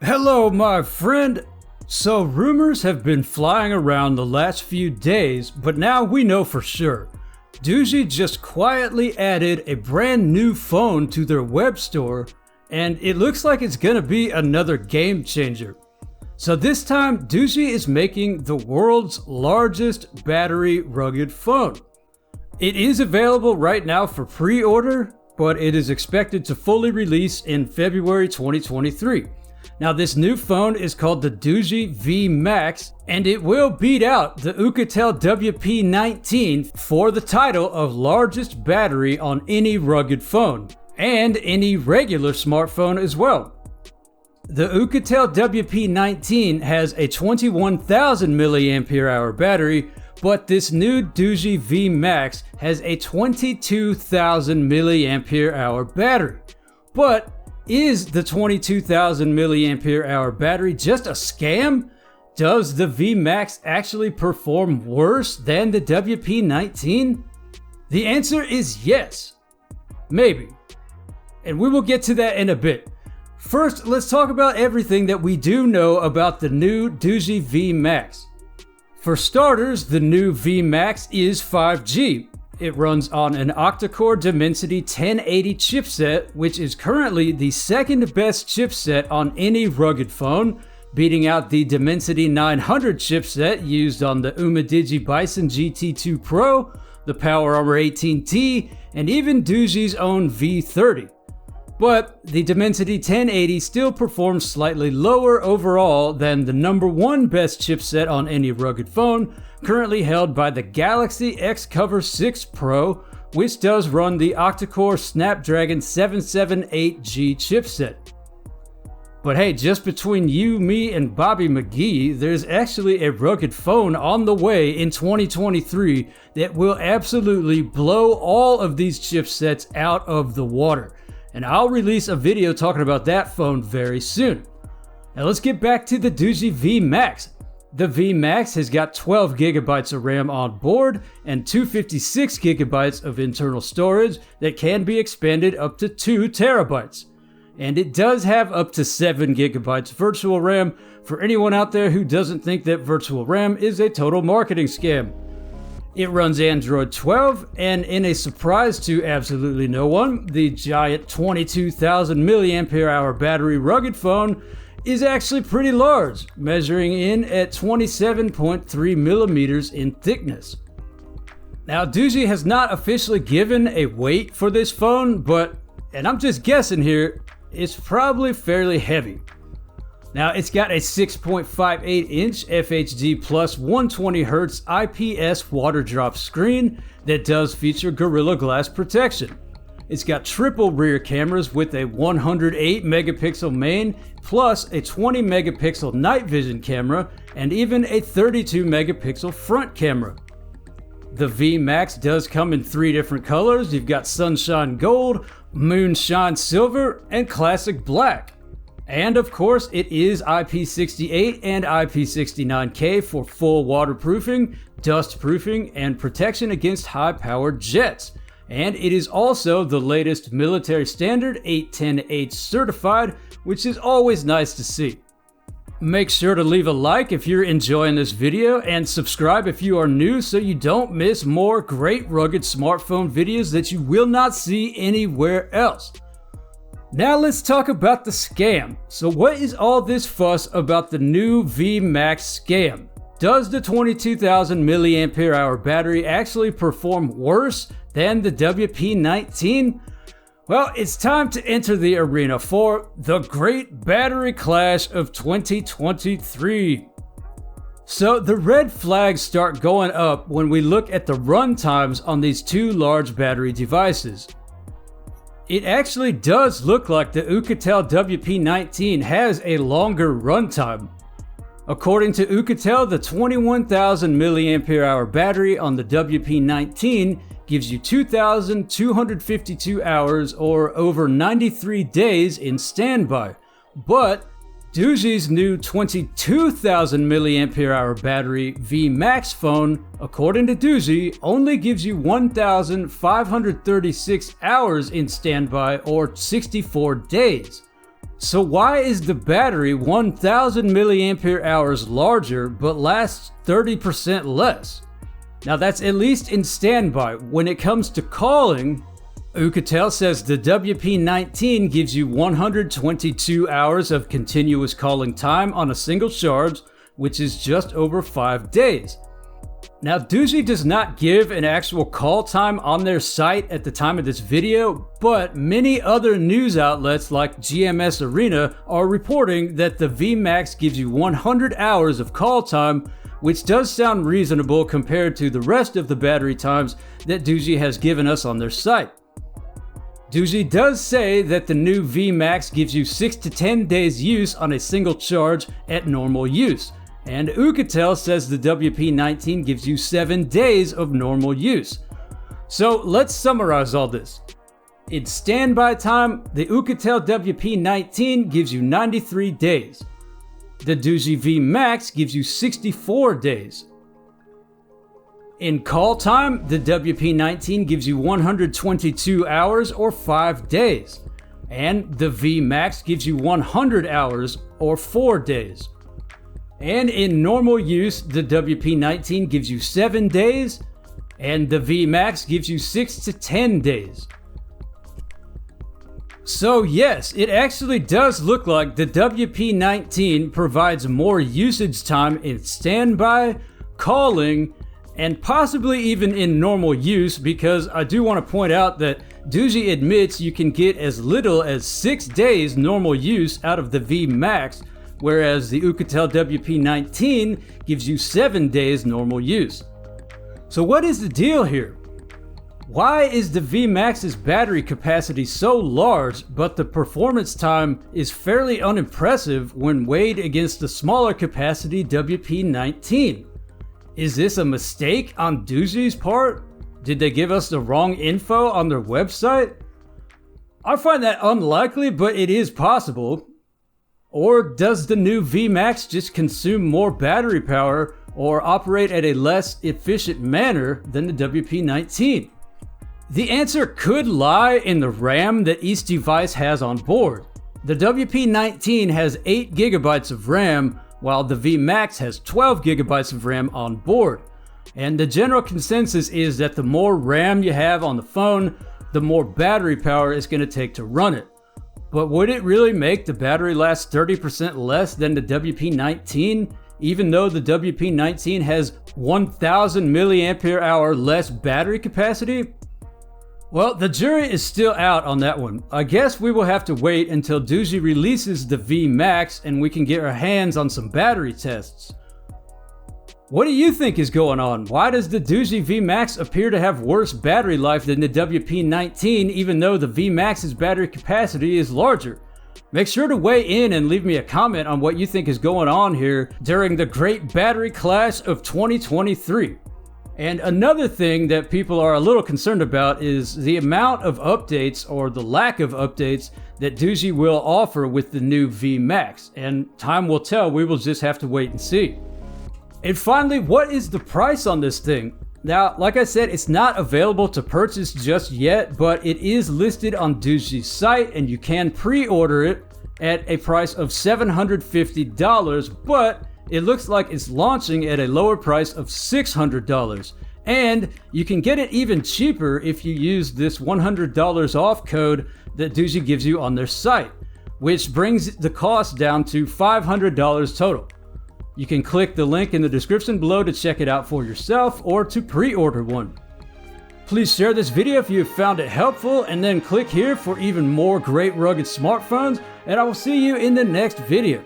Hello, my friend. So rumors have been flying around the last few days, but now we know for sure. Doogee just quietly added a brand new phone to their web store, and it looks like it's gonna be another game changer. So this time, Doogee is making the world's largest battery rugged phone. It is available right now for pre-order, but it is expected to fully release in February 2023. Now this new phone is called the Doogee V Max, and it will beat out the Oukitel WP19 for the title of largest battery on any rugged phone, and any regular smartphone as well. The Oukitel WP19 has a 21,000 mAh battery, but this new Doogee V Max has a 22,000 mAh battery. But is the 22,000 mAh battery just a scam? Does the V Max actually perform worse than the WP19? The answer is yes. Maybe. And we will get to that in a bit. First, let's talk about everything that we do know about the new Doogee V Max. For starters, the new V Max is 5G. It runs on an octa-core Dimensity 1080 chipset, which is currently the second best chipset on any rugged phone, beating out the Dimensity 900 chipset used on the Umidigi Bison GT2 Pro, the PowerArmor 18T, and even Doogee's own V30. But the Dimensity 1080 still performs slightly lower overall than the number one best chipset on any rugged phone, currently held by the Galaxy Xcover 6 Pro, which does run the octa-core Snapdragon 778G chipset. But hey, just between you, me, and Bobby McGee, there's actually a rugged phone on the way in 2023 that will absolutely blow all of these chipsets out of the water. And I'll release a video talking about that phone very soon. Now let's get back to the Doogee V Max. The V Max has got 12 gigabytes of RAM on board and 256 gigabytes of internal storage that can be expanded up to 2 terabytes. And it does have up to 7 gigabytes virtual RAM for anyone out there who doesn't think that virtual RAM is a total marketing scam. It runs Android 12, and in a surprise to absolutely no one, the giant 22,000 mAh battery rugged phone is actually pretty large, measuring in at 27.3 millimeters in thickness. Now, Doogee has not officially given a weight for this phone, but, and I'm just guessing here, it's probably fairly heavy. Now, it's got a 6.58-inch FHD plus 120Hz IPS water drop screen that does feature Gorilla Glass protection. It's got triple rear cameras with a 108 megapixel main, plus a 20 megapixel night vision camera, and even a 32 megapixel front camera. The V Max does come in 3 different colors. You've got Sunshine Gold, Moonshine Silver, and Classic Black. And of course, it is IP68 and IP69K for full waterproofing, dust proofing, and protection against high-powered jets. And it is also the latest military standard 810H certified, which is always nice to see. Make sure to leave a like if you're enjoying this video, and subscribe if you are new so you don't miss more great rugged smartphone videos that you will not see anywhere else. Now let's talk about the scam. So what is all this fuss about the new V Max scam? Does the 22,000 mAh battery actually perform worse than the WP19? Well, it's time to enter the arena for the Great Battery Clash of 2023. So the red flags start going up when we look at the run times on these two large battery devices. It actually does look like the Oukitel WP19 has a longer runtime. According to Oukitel, the 21,000 mAh battery on the WP19 gives you 2,252 hours or over 93 days in standby. But Doogee's new 22,000 mAh battery V Max phone, according to Doogee, only gives you 1,536 hours in standby or 64 days. So why is the battery 1000 milliampere hours larger but lasts 30% less? Now that's at least in standby. When it comes to calling, Oukitel says the WP19 gives you 122 hours of continuous calling time on a single charge, which is just over 5 days. Now, Doogee does not give an actual call time on their site at the time of this video, but many other news outlets like GMS Arena are reporting that the VMAX gives you 100 hours of call time, which does sound reasonable compared to the rest of the battery times that Doogee has given us on their site. Doogee does say that the new VMAX gives you 6 to 10 days use on a single charge at normal use. And Oukitel says the WP19 gives you 7 days of normal use. So let's summarize all this. In standby time, the Oukitel WP19 gives you 93 days. The Doogee VMAX gives you 64 days. In call time, the WP19 gives you 122 hours or 5 days. And the VMAX gives you 100 hours or 4 days. And in normal use, the WP19 gives you 7 days, and the VMAX gives you 6 to 10 days. So yes, it actually does look like the WP19 provides more usage time in standby, calling, and possibly even in normal use, because I do want to point out that Doogee admits you can get as little as 6 days normal use out of the VMAX, whereas the Oukitel WP19 gives you 7 days normal use. So what is the deal here? Why is the VMAX's battery capacity so large, but the performance time is fairly unimpressive when weighed against the smaller capacity WP19? Is this a mistake on Doogee's part? Did they give us the wrong info on their website? I find that unlikely, but it is possible. Or does the new VMAX just consume more battery power or operate at a less efficient manner than the WP19? The answer could lie in the RAM that each device has on board. The WP19 has 8 GB of RAM, while the VMAX has 12 GB of RAM on board. And the general consensus is that the more RAM you have on the phone, the more battery power it's going to take to run it. But would it really make the battery last 30% less than the WP19, even though the WP19 has 1000 milliampere hour less battery capacity? Well, the jury is still out on that one. I guess we will have to wait until Doogee releases the VMAX and we can get our hands on some battery tests. What do you think is going on? Why does the Doogee VMAX appear to have worse battery life than the WP19, even though the VMAX's battery capacity is larger? Make sure to weigh in and leave me a comment on what you think is going on here during the great battery clash of 2023. And another thing that people are a little concerned about is the amount of updates, or the lack of updates, that Doogee will offer with the new VMAX. And time will tell, we will just have to wait and see. And finally, what is the price on this thing? Now, like I said, it's not available to purchase just yet, but it is listed on Doogee's site and you can pre-order it at a price of $750, but it looks like it's launching at a lower price of $600. And you can get it even cheaper if you use this $100 off code that Doogee gives you on their site, which brings the cost down to $500 total. You can click the link in the description below to check it out for yourself or to pre-order one. Please share this video if you have found it helpful, and then click here for even more great rugged smartphones, and I will see you in the next video.